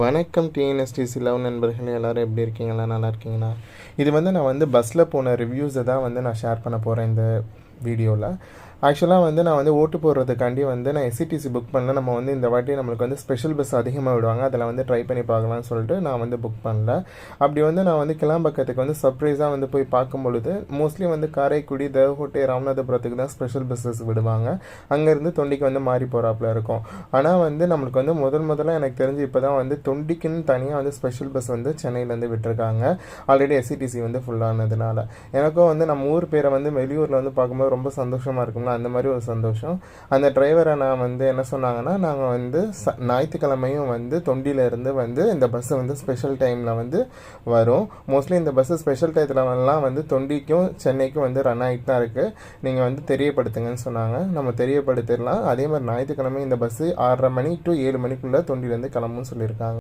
வணக்கம் TNSTC love நண்பர்களே, எல்லோரும் எப்படி இருக்கீங்களா? நல்லா இருக்கீங்களா? இது நான் பஸ்ஸில் போன ரிவ்யூஸை தான் நான் ஷேர் பண்ண போகிறேன் இந்த வீடியோவில். ஆக்சுவலாக நான் ஓட்டு போடுறதுக்காண்டி நான் எஸ்சிடிசி புக் பண்ணல. நம்ம இந்த வாட்டி நம்மளுக்கு ஸ்பெஷல் பஸ் அதிகமாக விடுவாங்க, அதில் ட்ரை பண்ணி பார்க்கலாம்னு சொல்லிட்டு நான் புக் பண்ணல. அப்படி நான் கிளாம்பக்கத்துக்கு சர்ப்ரைஸாக போய் பார்க்கும் பொழுது மோஸ்ட்லி காரைக்குடி, தேவகோட்டை, ராமநாதபுரத்துக்கு தான் ஸ்பெஷல் பஸ்ஸஸ் விடுவாங்க. அங்கேருந்து தொண்டிக்கு மாறி போகிறாப்புல இருக்கும். ஆனால் நம்மளுக்கு முதல்ல எனக்கு தெரிஞ்சு இப்போ தான் தொண்டிக்குன்னு தனியாக ஸ்பெஷல் பஸ் சென்னையிலேருந்து விட்டுருக்காங்க. ஆல்ரெடி எஸ்சிடிசி ஃபுல்லானதுனால எனக்கும் நம்ம ஊர் பேரை வெளியூரில் பார்க்கும்போது ரொம்ப சந்தோஷமாக இருக்கும்ல, அந்த மாதிரி ஒரு சந்தோஷம். அந்த டிரைவரை நான் என்ன சொன்னாங்கன்னா, நாங்கள் ஞாயிற்றுக்கிழமையும் தொண்டியிலேருந்து இந்த பஸ்ஸு ஸ்பெஷல் டைமில் வரும். மோஸ்ட்லி இந்த பஸ்ஸு ஸ்பெஷல் டயத்துலலாம் தொண்டிக்கும் சென்னைக்கும் ரன் ஆகிட்டு தான் இருக்குது. நீங்கள் தெரியப்படுத்துங்கன்னு சொன்னாங்க. நம்ம தெரியப்படுத்திடலாம். அதே மாதிரி ஞாயிற்றுக்கிழமை இந்த பஸ்ஸு 6:30 மணி to 7 மணிக்குள்ளே தொண்டியிலேருந்து கிளம்புன்னு சொல்லியிருக்காங்க.